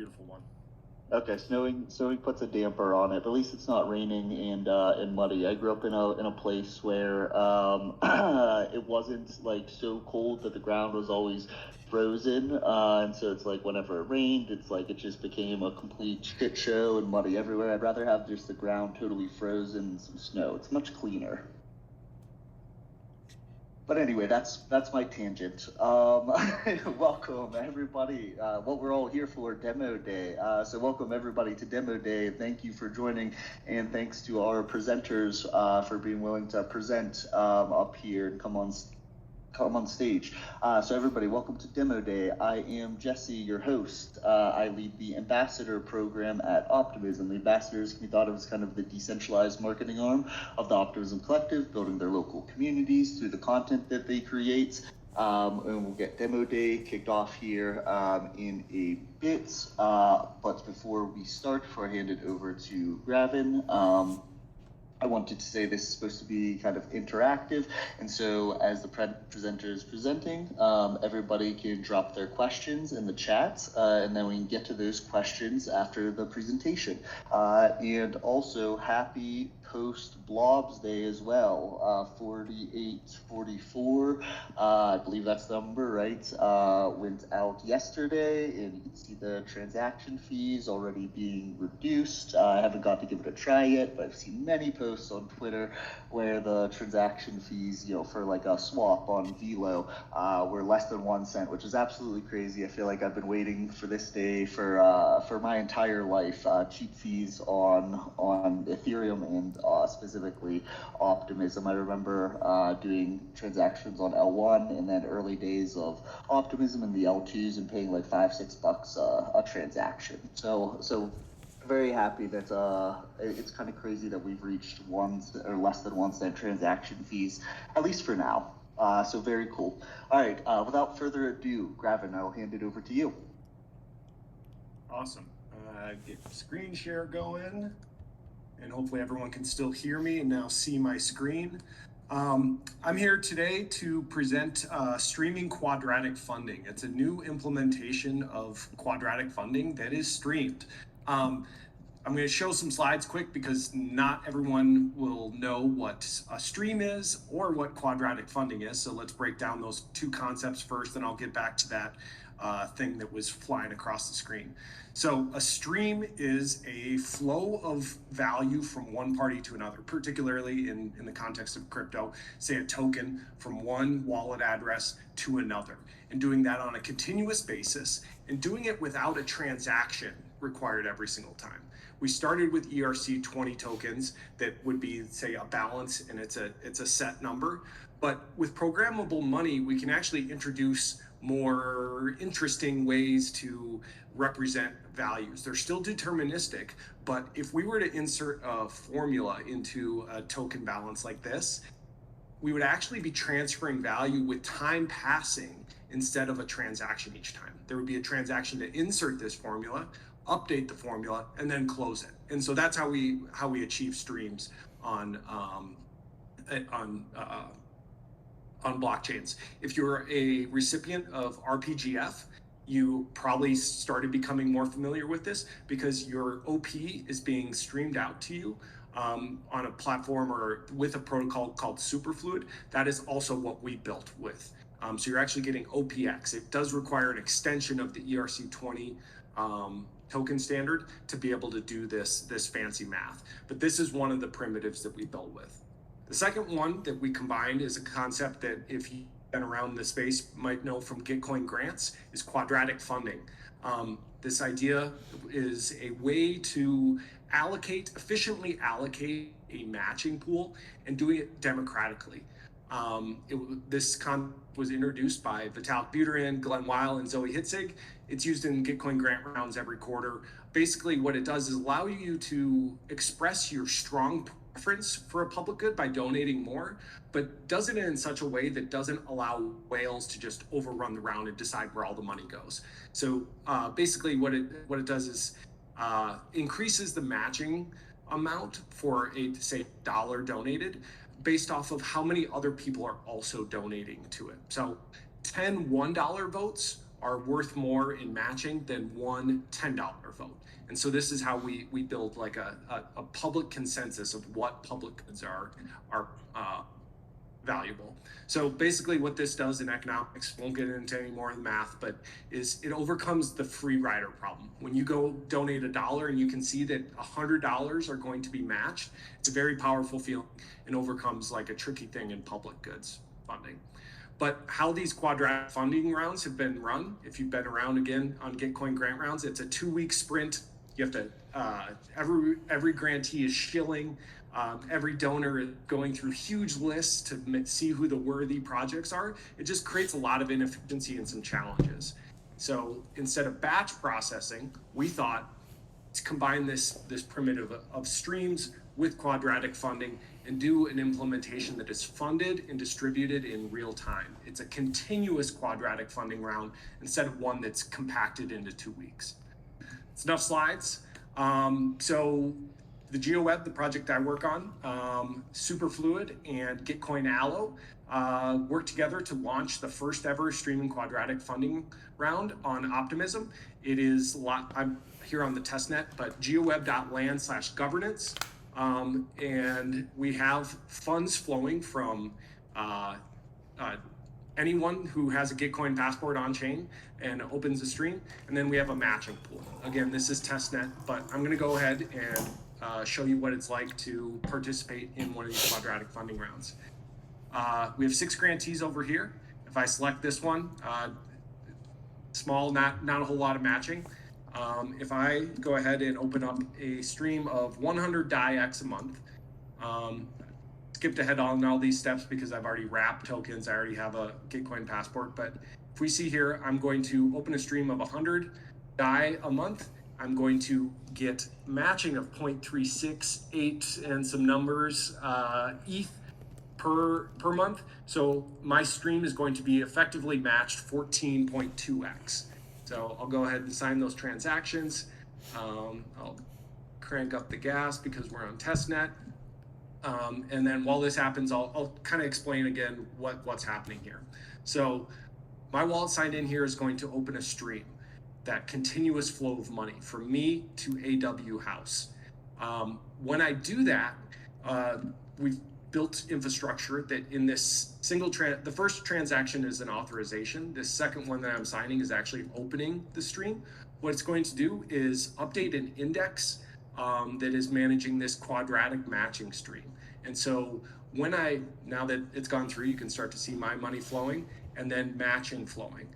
beautiful one. Okay, snowing puts a damper on it. But at least it's not raining and muddy. I grew up in a place where it wasn't like so cold that the ground was always frozen, and so it's like whenever it rained, it's like it just became a complete shit show and muddy everywhere. I'd rather have just the ground totally frozen and some snow. It's much cleaner. But anyway, that's my tangent. Welcome everybody. What we're all here for, Demo Day. So welcome everybody to Demo Day. Thank you for joining, and thanks to our presenters for being willing to present up here and come on stage. So everybody, welcome to Demo Day. I am Jesse, your host. I lead the Ambassador program at Optimism. The ambassadors can be thought of as kind of the decentralized marketing arm of the Optimism Collective, building their local communities through the content that they create. And we'll get Demo Day kicked off here in a bit. But before I hand it over to Gravin, I wanted to say this is supposed to be kind of interactive, and so as the presenter is presenting, everybody can drop their questions in the chat, and then we can get to those questions after the presentation. And also, happy post-Blobs Day as well. 4844, I believe that's the number, right? Went out yesterday, and you can see the transaction fees already being reduced. I haven't got to give it a try yet, but I've seen many posts on Twitter where the transaction fees, for like a swap on Velo, were less than 1 cent, which is absolutely crazy. I feel like I've been waiting for this day for my entire life. Cheap fees on Ethereum and specifically Optimism. I remember doing transactions on L1 and then early days of Optimism and the L2s and paying like $5-6 a transaction. So very happy that it's kind of crazy that we've reached less than 1 cent transaction fees, at least for now. So very cool. All right, without further ado, Gravin, I'll hand it over to you. Awesome. Get screen share going, and hopefully everyone can still hear me and now see my screen. I'm here today to present streaming quadratic funding. It's a new implementation of quadratic funding that is streamed. I'm going to show some slides quick because not everyone will know what a stream is or what quadratic funding is. So let's break down those two concepts first, and I'll get back to that thing that was flying across the screen. So a stream is a flow of value from one party to another, particularly in the context of crypto, say a token from one wallet address to another, and doing that on a continuous basis and doing it without a transaction required every single time. We started with ERC20 tokens that would be, say, a balance, and it's a set number. But with programmable money, we can actually introduce more interesting ways to represent values. They're still deterministic, but if we were to insert a formula into a token balance like this, we would actually be transferring value with time passing instead of a transaction each time. There would be a transaction to insert this formula, update the formula, and then close it. And so that's how we achieve streams on blockchains. If you're a recipient of RPGF, you probably started becoming more familiar with this because your OP is being streamed out to you on a platform or with a protocol called Superfluid. That is also what we built with. So you're actually getting OPX. It does require an extension of the ERC20 token standard to be able to do this fancy math. But this is one of the primitives that we built with. The second one that we combined is a concept that if you've been around the space might know from Gitcoin grants is quadratic funding. This idea is a way to efficiently allocate a matching pool and doing it democratically. This concept was introduced by Vitalik Buterin, Glenn Weil, and Zoe Hitzig. It's used in Gitcoin grant rounds every quarter. Basically, what it does is allow you to express your strong preference for a public good by donating more, but does it in such a way that doesn't allow whales to just overrun the round and decide where all the money goes. So basically, what it does is increases the matching amount for a, say, dollar donated based off of how many other people are also donating to it. So 10 $1 votes are worth more in matching than one $10 vote. And so this is how we build like a public consensus of what public goods are valuable. So basically what this does in economics, won't get into any more of the math, but is it overcomes the free rider problem. When you go donate $1 and you can see that $100 are going to be matched, it's a very powerful feeling and overcomes like a tricky thing in public goods funding. But how these quadratic funding rounds have been run, if you've been around again on Gitcoin grant rounds, it's a 2-week sprint. You have to, every grantee is shilling. Every donor is going through huge lists to see who the worthy projects are. It just creates a lot of inefficiency and some challenges. So instead of batch processing, we thought to combine this primitive of streams with quadratic funding and do an implementation that is funded and distributed in real time. It's a continuous quadratic funding round instead of one that's compacted into 2 weeks. It's enough slides. So the GeoWeb, the project I work on, Superfluid and Gitcoin Allo worked together to launch the first ever streaming quadratic funding round on Optimism. It is, I'm here on the testnet, but geoweb.land/governance. And we have funds flowing from anyone who has a Gitcoin passport on chain and opens a stream. And then we have a matching pool. Again, this is testnet, but I'm going to go ahead and show you what it's like to participate in one of these quadratic funding rounds. We have 6 grantees over here. If I select this one, small, not a whole lot of matching. If I go ahead and open up a stream of 100 DAI-X a month, skipped ahead on all these steps because I've already wrapped tokens. I already have a Gitcoin passport. But if we see here, I'm going to open a stream of 100 DAI a month. I'm going to get matching of 0.368 and some numbers ETH per month. So my stream is going to be effectively matched 14.2x. So I'll go ahead and sign those transactions. I'll crank up the gas because we're on testnet. And then while this happens, I'll kind of explain again what's happening here. So my wallet signed in here is going to open a stream, that continuous flow of money from me to AW House. When I do that, we've built infrastructure that in this single, the first transaction is an authorization. This second one that I'm signing is actually opening the stream. What it's going to do is update an index that is managing this quadratic matching stream. And so now that it's gone through, you can start to see my money flowing and then matching flowing.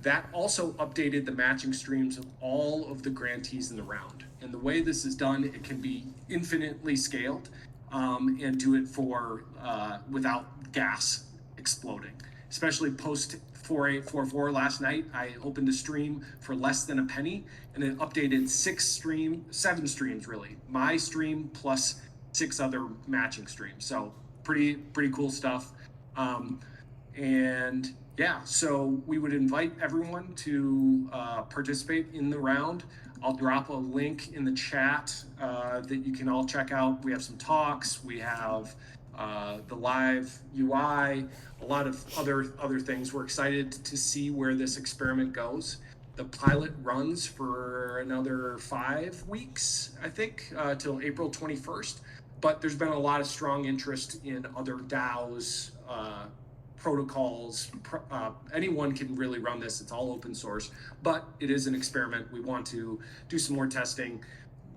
That also updated the matching streams of all of the grantees in the round. And the way this is done, it can be infinitely scaled and do it for without gas exploding. Especially post 4844 last night, I opened a stream for less than a penny, and it updated 7 streams really. My stream plus 6 other matching streams. So pretty cool stuff. And yeah, so we would invite everyone to participate in the round. I'll drop a link in the chat that you can all check out. We have some talks, we have the live UI, a lot of other things. We're excited to see where this experiment goes. The pilot runs for another 5 weeks, I think, till April 21st. But there's been a lot of strong interest in other DAOs, protocols. Anyone can really run this. It's all open source, but it is an experiment. We want to do some more testing,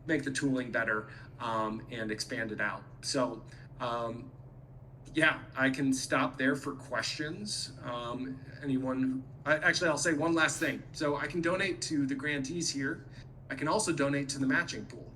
make the tooling better, and expand it out. So yeah, I can stop there for questions. Actually, I'll say one last thing. So I can donate to the grantees here. I can also donate to the matching pool.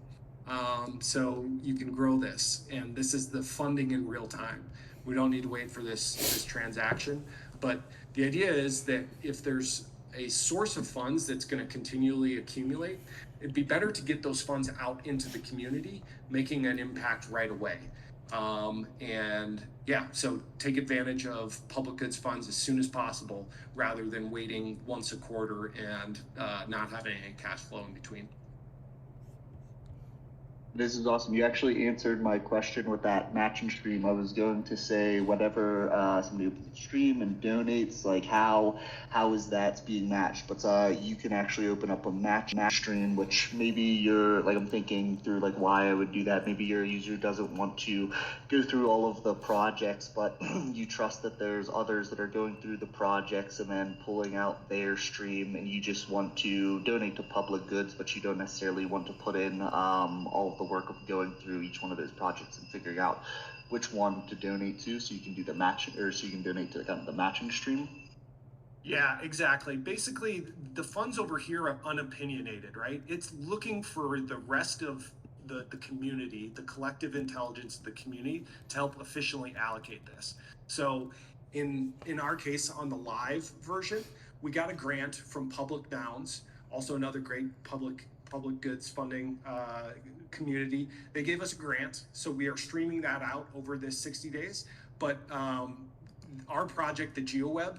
So you can grow this, and this is the funding in real time. We don't need to wait for this transaction, but the idea is that if there's a source of funds that's going to continually accumulate, it'd be better to get those funds out into the community, making an impact right away. And yeah, so take advantage of public goods funds as soon as possible, rather than waiting once a quarter and not having any cash flow in between. This is awesome. You actually answered my question with that matching stream. I was going to say whenever somebody opens a stream and donates, like how is that being matched? But you can actually open up a match stream, which maybe you're like, I'm thinking through like why I would do that. Maybe your user doesn't want to go through all of the projects, but you trust that there's others that are going through the projects and then pulling out their stream, and you just want to donate to public goods, but you don't necessarily want to put in all of the work of going through each one of those projects and figuring out which one to donate to, so you can do the matching, or so you can donate to kind of the matching stream. Yeah, exactly. Basically, the funds over here are unopinionated, right? It's looking for the rest of the community, the collective intelligence of the community to help efficiently allocate this. So in our case, on the live version, we got a grant from Public Nouns, also another great public goods funding community. They gave us a grant, so we are streaming that out over this 60 days. But our project, the GeoWeb,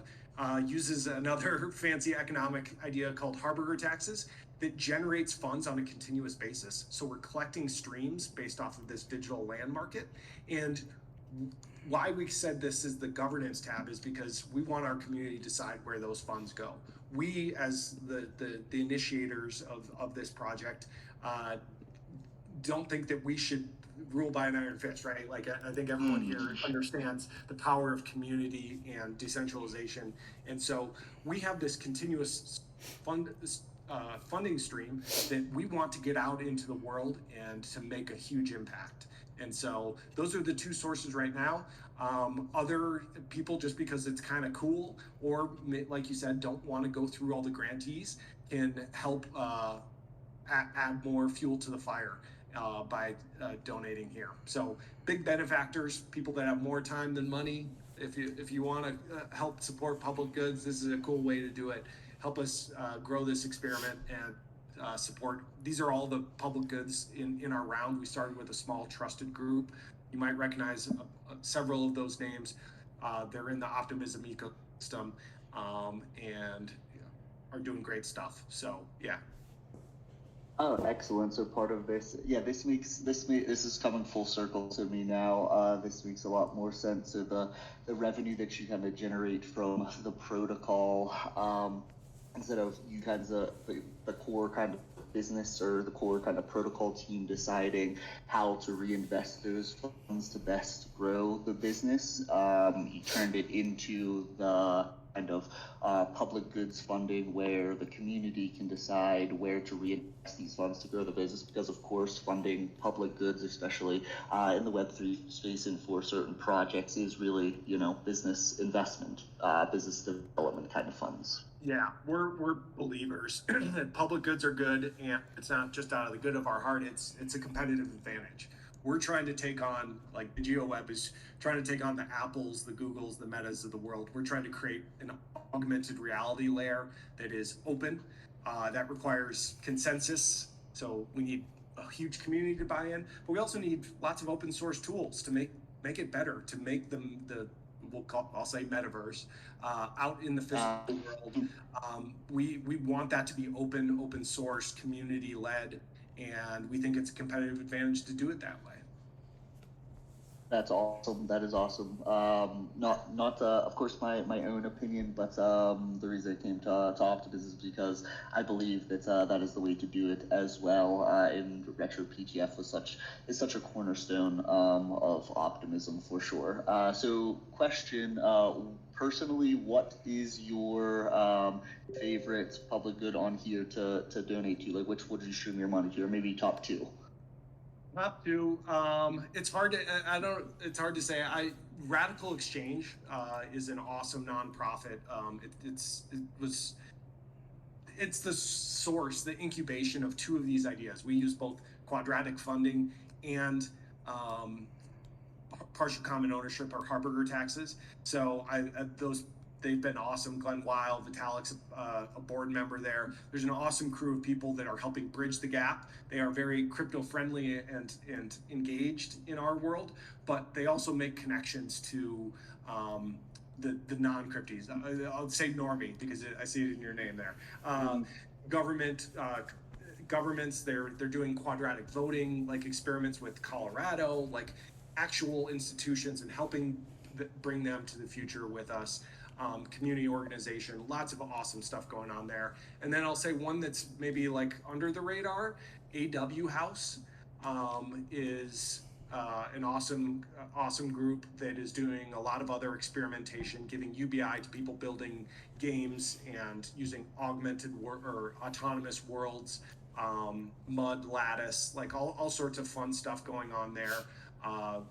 uses another fancy economic idea called harbinger taxes that generates funds on a continuous basis. So we're collecting streams based off of this digital land market. And why we said this is the governance tab is because we want our community to decide where those funds go. We, as the initiators of this project, don't think that we should rule by an iron fist, right? Like I think everyone here understands the power of community and decentralization, and so we have this continuous funding stream that we want to get out into the world and to make a huge impact. And so those are the two sources right now. Other people, just because it's kind of cool, or like you said, don't want to go through all the grantees, can help add more fuel to the fire by donating here. So big benefactors, people that have more time than money. If you want to help support public goods, this is a cool way to do it. Help us grow this experiment and support. These are all the public goods in our round. We started with a small trusted group. You might recognize several of those names. They're in the Optimism ecosystem and are doing great stuff. So yeah. Oh, excellent. So part of this, yeah, this is coming full circle to me now. This makes a lot more sense. So the revenue that you kind of generate from the protocol, instead of you guys, the core kind of business or the core kind of protocol team deciding how to reinvest those funds to best grow the business, you turned it into the kind of public goods funding where the community can decide where to reinvest these funds to grow the business, because of course funding public goods, especially in the Web3 space and for certain projects, is really, business investment, business development kind of funds. Yeah, we're believers that public goods are good, and it's not just out of the good of our heart, it's a competitive advantage. We're trying to take on, like the GeoWeb is trying to take on the Apples, the Googles, the Metas of the world. We're trying to create an augmented reality layer that is open, that requires consensus. So we need a huge community to buy in, but we also need lots of open source tools to make it better, to make them I'll say metaverse, out in the physical world. We want that to be open source, community led, and we think it's a competitive advantage to do it that way. That's awesome. That is awesome. Not of course my own opinion, but the reason I came to Optimism is because I believe that that is the way to do it as well. And retro PTF is such a cornerstone of optimism for sure. So question, personally, what is your favorite public good on here to donate to? Like, which would you stream your money to, or maybe top two? Top two. It's hard to say. Radical Exchange is an awesome nonprofit. It's the source, the incubation of two of these ideas. We use both quadratic funding and partial common ownership or harbinger taxes. So they've been awesome. Glenn Weil, Vitalik's a board member there. There's an awesome crew of people that are helping bridge the gap. They are very crypto friendly and engaged in our world, but they also make connections to the non-crypties. I'll say normie because I see it in your name there. Government, governments. They're doing quadratic voting, like experiments with Colorado, like actual institutions, and helping bring them to the future with us. Community organization, lots of awesome stuff going on there. And then I'll say one that's maybe like under the radar, AW House is an awesome group that is doing a lot of other experimentation, giving UBI to people building games and using augmented or autonomous worlds, mud lattice, like all sorts of fun stuff going on there.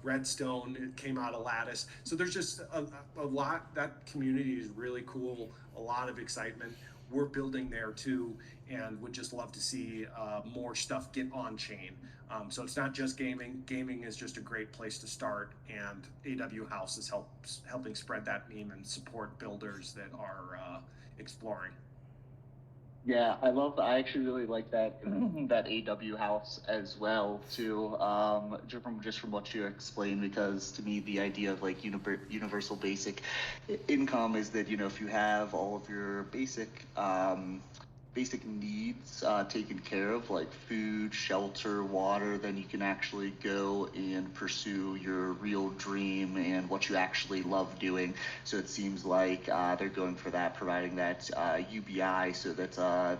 Redstone, it came out of Lattice. So there's just a lot. That community is really cool, a lot of excitement. We're building there too, and would just love to see more stuff get on chain. So it's not just gaming. Gaming is just a great place to start, and AW House is helping spread that meme and support builders that are exploring. Yeah, I actually really like that that AW house as well too. Just from what you explained, because to me the idea of like universal basic income is that, you know, if you have all of your basic needs taken care of, like food, shelter, water, then you can actually go and pursue your real dream and what you actually love doing. So it seems like they're going for that, providing that UBI so that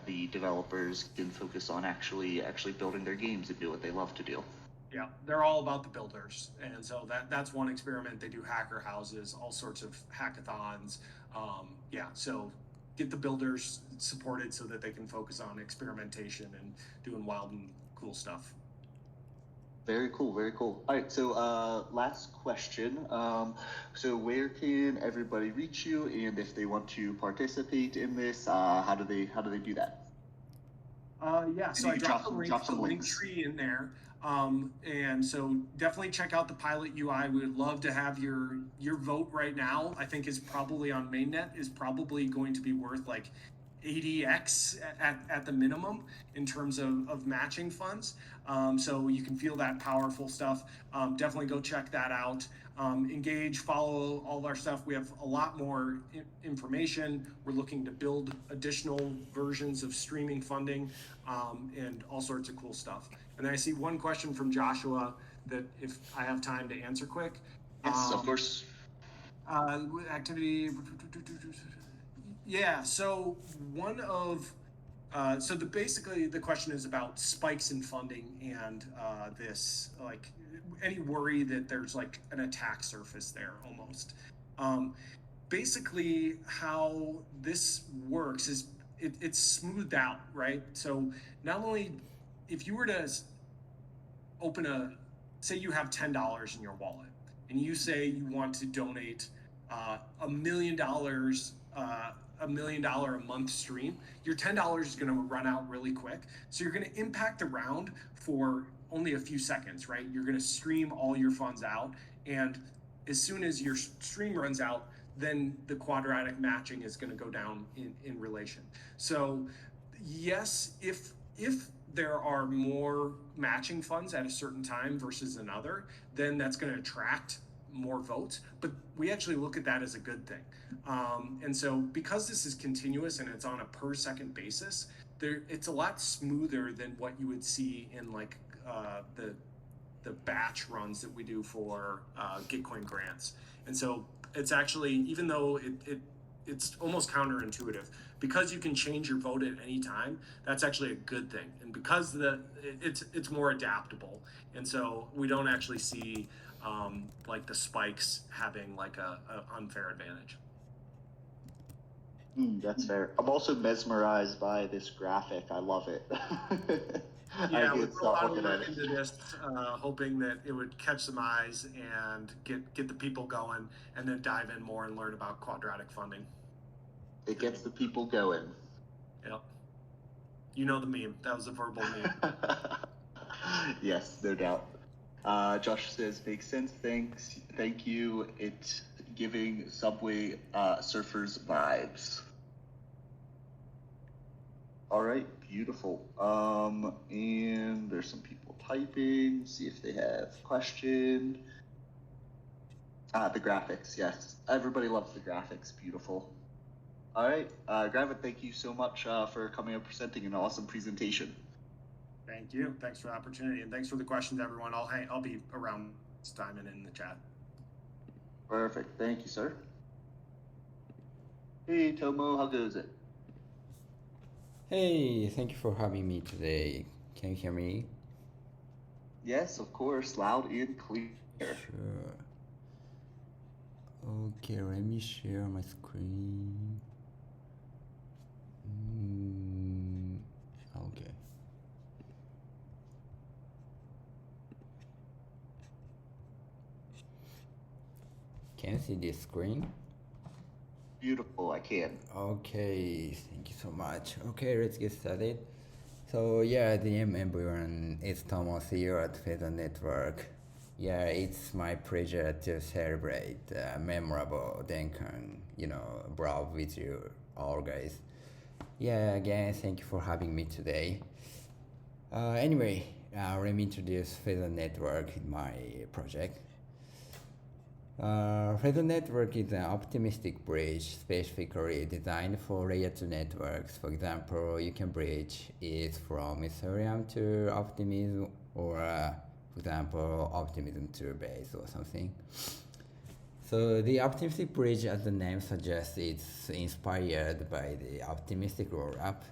the developers can focus on actually building their games and do what they love to do. Yeah, they're all about the builders, and so that's one experiment. They do hacker houses, all sorts of hackathons. Yeah, so get the builders supported so that they can focus on experimentation and doing wild and cool stuff. Very cool, very cool. All right, so last question. So where can everybody reach you, and if they want to participate in this, how do they do that? Yeah, so I dropped the link tree in there. And so definitely check out the pilot UI. We would love to have your vote right now. I think is probably on mainnet is probably going to be worth like 80x at the minimum in terms of matching funds. So you can feel that powerful stuff. Definitely go check that out. Engage, follow all of our stuff. We have a lot more information. We're looking to build additional versions of streaming funding and all sorts of cool stuff. And then I see one question from Joshua that if I have time to answer quick. Yes, of course. Activity. Yeah, so basically the question is about spikes in funding and this, like, any worry that there's like an attack surface there almost. Basically how this works is it's smoothed out, right? So not only if you were to say you have $10 in your wallet and you say you want to donate $1 million a month stream, your $10 is going to run out really quick. So you're going to impact the round for only a few seconds, right? You're going to stream all your funds out, and as soon as your stream runs out, then the quadratic matching is going to go down in relation. So yes, if there are more matching funds at a certain time versus another, then that's going to attract more votes, but we actually look at that as a good thing. And so because this is continuous and it's on a per second basis, it's a lot smoother than what you would see in like the batch runs that we do for Gitcoin grants. And so it's actually, even though it's almost counterintuitive, because you can change your vote at any time, that's actually a good thing. And because it's more adaptable, and so we don't actually see like the spikes having like a unfair advantage. That's fair. I'm also mesmerized by this graphic. I love it. Yeah, we put a lot of work into this, hoping that it would catch some eyes and get the people going, and then dive in more and learn about quadratic funding. It gets the people going. Yep. You know the meme. That was a verbal meme. Yes, no doubt. Josh says, makes sense. Thanks. Thank you. It's giving Subway Surfers vibes. All right, beautiful. And there's some people typing. See if they have question. The graphics, yes. Everybody loves the graphics. Beautiful. All right, Gravit, thank you so much for coming and presenting an awesome presentation. Thank you. Thanks for the opportunity, and thanks for the questions, everyone. I'll be around this time and in the chat. Perfect. Thank you, sir. Hey, Tomo, how goes it? Hey, thank you for having me today. Can you hear me? Yes, of course, loud and clear. Sure. Okay, let me share my screen. Okay. Can you see this screen? Beautiful, I can. Okay, thank you so much. Okay, let's get started. So yeah, DM everyone, it's Thomas here at Pheasant Network. Yeah, it's my pleasure to celebrate memorable Denkan, brawl with you all guys. Yeah, again, thank you for having me today. Anyway, let me introduce Pheasant Network, my project. Pheasant Network is an optimistic bridge specifically designed for layer 2 networks. For example, you can bridge it from Ethereum to Optimism, or for example, Optimism to Base or something. So the optimistic bridge, as the name suggests, it's inspired by the optimistic rollup.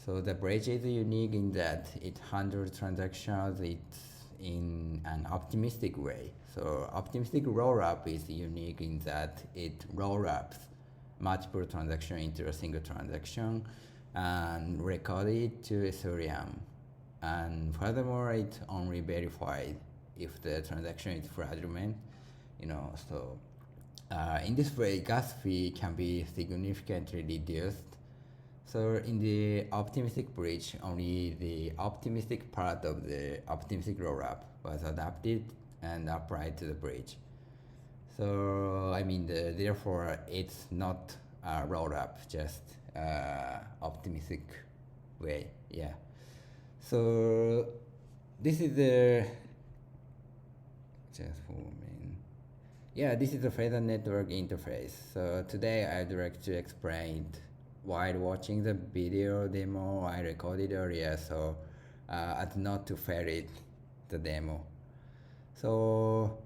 So the bridge is unique in that it handles transactions in an optimistic way. So optimistic rollup is unique in that it rollups multiple transactions into a single transaction and record it to Ethereum. And furthermore, it only verified if the transaction is fraudulent, so in this way, gas fee can be significantly reduced. So in the optimistic bridge, only the optimistic part of the optimistic rollup was adapted and applied to the bridge. So therefore, it's not a rollup, just optimistic way. Yeah. So this is the this is the Pheasant Network interface. So today I'd like to explain it while watching the video demo I recorded earlier, so as not to fail it, the demo. So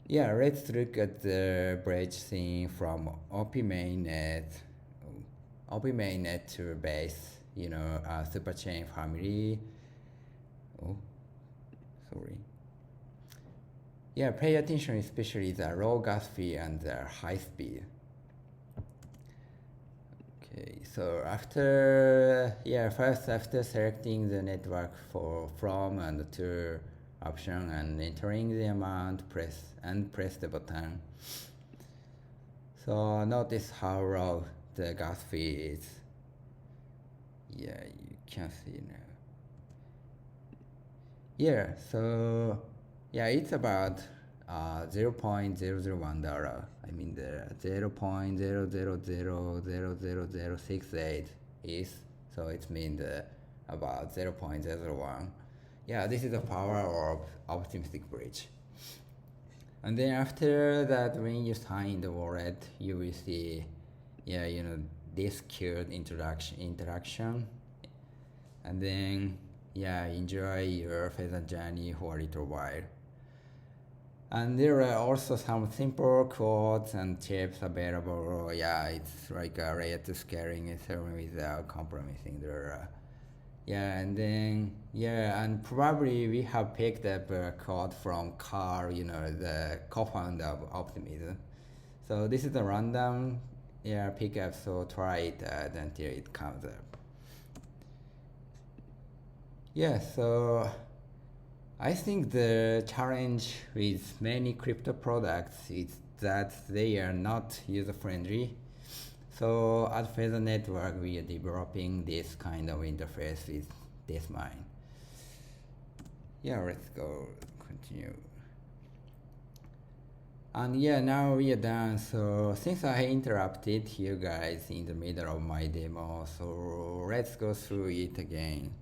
yeah, let's look at the bridge scene from OP mainnet to base, superchain family. Oh, sorry. Yeah, pay attention especially the low gas fee and the high speed. Okay, so after selecting the network from and to option and entering the amount, press the button. So notice how low the gas fee is. Yeah, you can see now. Yeah, so it's about $0.001. I mean the 0.000000068 is, so it means about 0.001. Yeah, this is the power of optimistic bridge. And then after that, when you sign the wallet, you will see, this cute interaction. And then, enjoy your Pheasant journey for a little while. And there are also some simple quotes and tips available. It's like a layer 2 scaling Ethereum without compromising the and probably we have picked up a quote from Carl, the co-founder of Optimism. So this is a random pickup, so try it until it comes up. So I think the challenge with many crypto products is that they are not user-friendly. So at Pheasant Network, we are developing this kind of interface with this mind. Let's go continue. And now we are done. So since I interrupted you guys in the middle of my demo, so let's go through it again.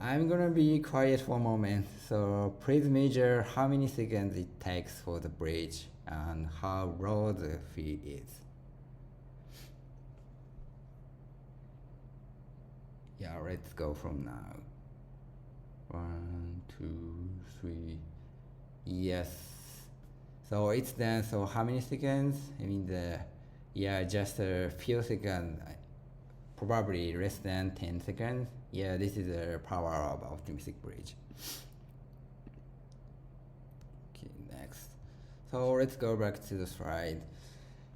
I'm gonna be quiet for a moment, so please measure how many seconds it takes for the bridge and how low the fee is. Yeah, let's go from now. 1, 2, 3. Yes. So it's done. So how many seconds? I mean, just a few seconds, probably less than 10 seconds. Yeah, this is the power of optimistic bridge. Okay, next. So let's go back to the slide.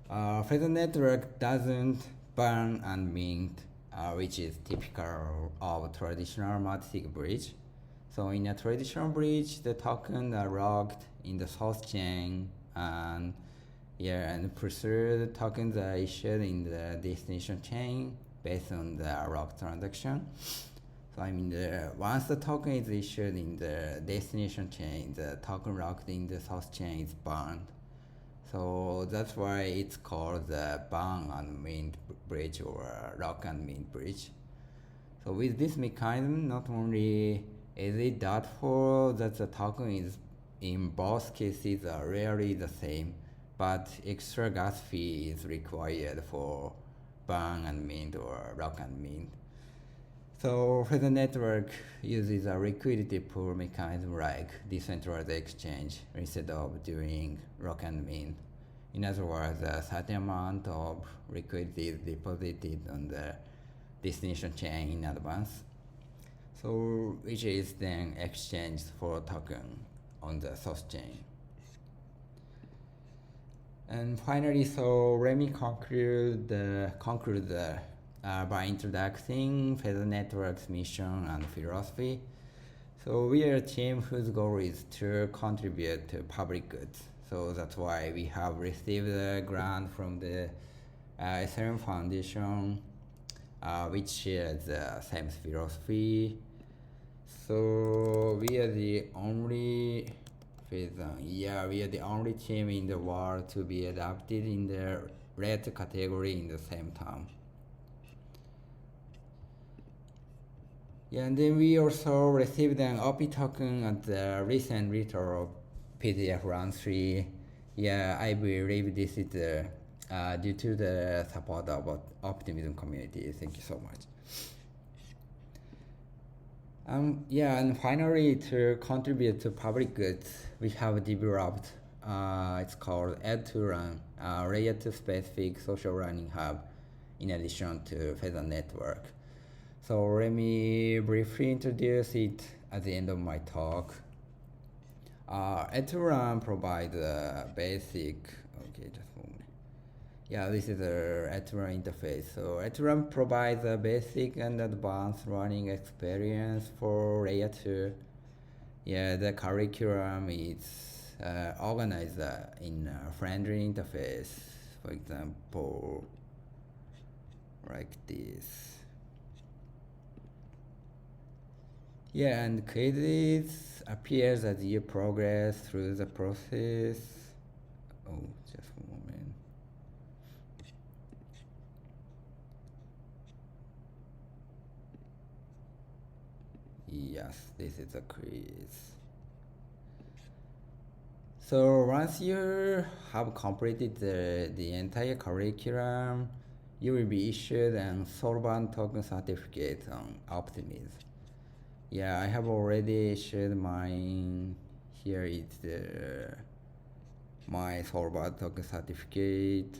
Pheasant Network doesn't burn and mint, which is typical of traditional multisig bridge. So in a traditional bridge, the tokens are locked in the source chain, and pursued tokens are issued in the destination chain based on the locked transaction. So I mean, once the token is issued in the destination chain, the token locked in the source chain is burned. So that's why it's called the burn and mint bridge or lock and mint bridge. So with this mechanism, not only is it doubtful that the token is in both cases are rarely the same, but extra gas fee is required for burn and mint or lock and mint. So Pheasant Network uses a liquidity pool mechanism like decentralized exchange instead of doing lock and mint. In other words, a certain amount of liquidity is deposited on the destination chain in advance, so which is then exchanged for a token on the source chain. And finally, so let me conclude by introducing Pheasant Network's mission and philosophy. So we are a team whose goal is to contribute to public goods. So that's why we have received a grant from the Ethereum Foundation, which shares the same philosophy. So we are the only team in the world to be adopted in the red category in the same term. Yeah, and then we also received an OP token at the recent retro of PDF round 3. Yeah, I believe this is due to the support of Optimism community. Thank you so much. And finally, to contribute to public goods, we have developed, it's called Add to Run, layer 2 specific social learning hub, in addition to Pheasant Network. So let me briefly introduce it at the end of my talk. Ethereum provides a basic, okay, just a moment. Yeah, this is the Ethereum interface. So Ethereum provides a basic and advanced learning experience for layer 2. Yeah, the curriculum is organized in a friendly interface, for example, like this. Yeah, and quizzes appears as you progress through the process. Oh, just a moment. Yes, this is a quiz. So once you have completed the entire curriculum, you will be issued an Solvan token certificate on Optimism. Yeah, I have already shared mine. Here is my Solvan token certificate.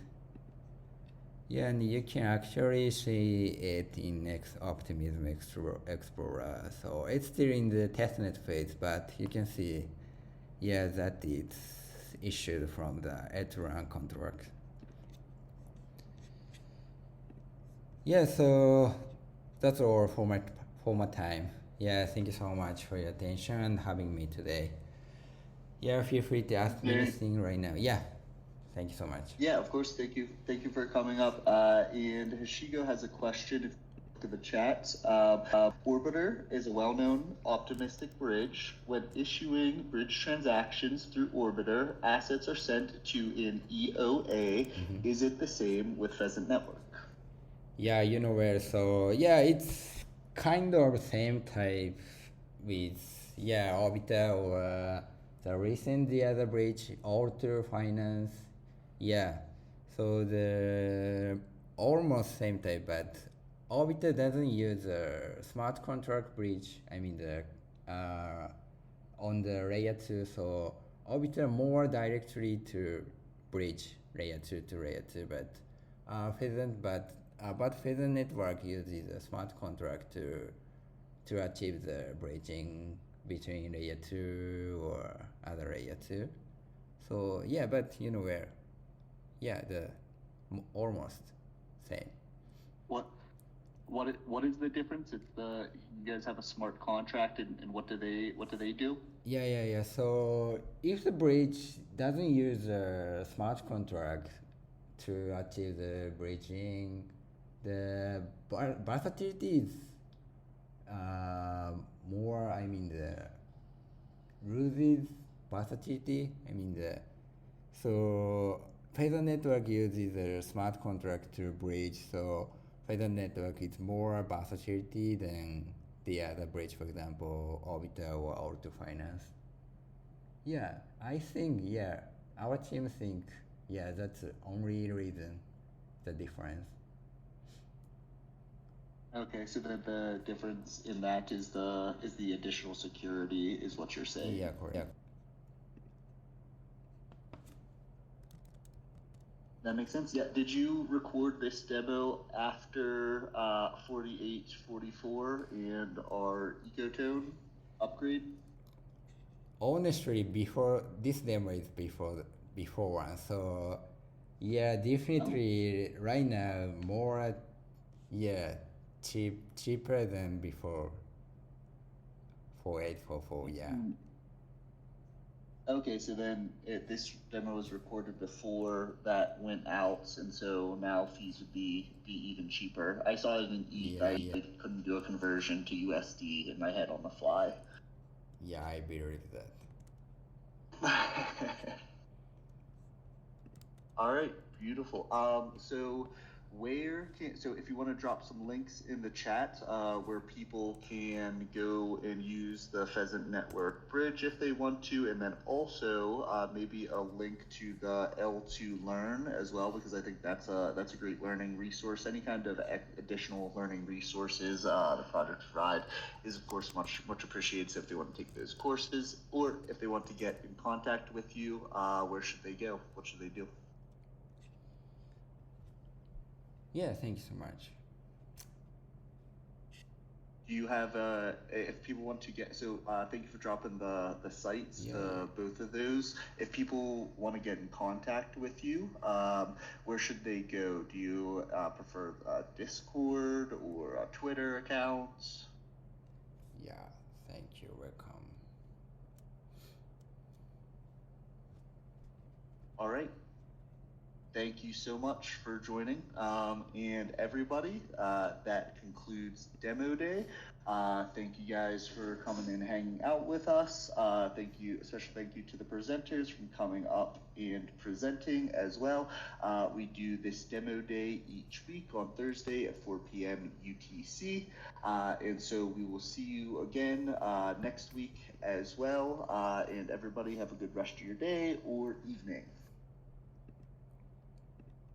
Yeah, and you can actually see it in Optimism Explorer. So it's still in the testnet phase, but you can see, yeah, that it's issued from the Ethereum contract. Yeah, so that's all for my time. Yeah, thank you so much for your attention and having me today. Yeah, feel free to ask me anything right now. Yeah, thank you so much. Yeah, of course. Thank you for coming up. And Hashigo has a question. If you look at the chat, Orbiter is a well-known optimistic bridge. When issuing bridge transactions through Orbiter, assets are sent to an EOA. Mm-hmm. Is it the same with Pheasant Network? Yeah, you know where. So yeah, it's kind of same type with Orbiter or the other bridge, Alter Finance. Yeah, so the almost same type, but Orbiter doesn't use a smart contract bridge. I mean on the layer 2, so Orbiter more directly to bridge layer 2 to layer 2, but Pheasant Network uses a smart contract to achieve the bridging between layer 2 or other layer 2. So yeah, but you know where, yeah, almost same. What is the difference? It's you guys have a smart contract, and what do they do? Yeah. So if the bridge doesn't use a smart contract to achieve the bridging, the versatility is more. I mean the loses versatility. So Pheasant Network uses a smart contract to bridge. So Pheasant Network is more versatility than the other bridge, for example, Orbiter or Auto Finance. Yeah, I think, our team think, that's the only reason, the difference. Okay, so the difference in that is the additional security, is what you're saying. Yeah, correct. Yeah. That makes sense. Yeah. Did you record this demo after 4844 and our Ecotone upgrade? Honestly, before this demo is before one, so yeah, definitely right now more, cheaper than before 4844. Yeah. Okay, so then this demo was recorded before that went out, and so now fees would be even cheaper. I saw it in ETH. Yeah. I couldn't do a conversion to USD in my head on the fly. Yeah, I believe that. All right, beautiful. So if you want to drop some links in the chat where people can go and use the Pheasant Network bridge if they want to, and then also maybe a link to the L2 Learn as well, because I think that's a great learning resource. Any kind of additional learning resources the project provide is of course much appreciated. So if they want to take those courses, or if they want to get in contact with you, where should they go? What should they do? Yeah, thank you so much. Do you have if people want to get thank you for dropping the sites, both of those. If people want to get in contact with you, where should they go? Do you prefer Discord or Twitter accounts? Yeah, thank you. Welcome. All right. Thank you so much for joining. And everybody, that concludes Demo Day. Thank you guys for coming and hanging out with us. Special thank you to the presenters from coming up and presenting as well. We do this Demo Day each week on Thursday at 4 p.m. UTC. And so we will see you again next week as well. And everybody have a good rest of your day or evening.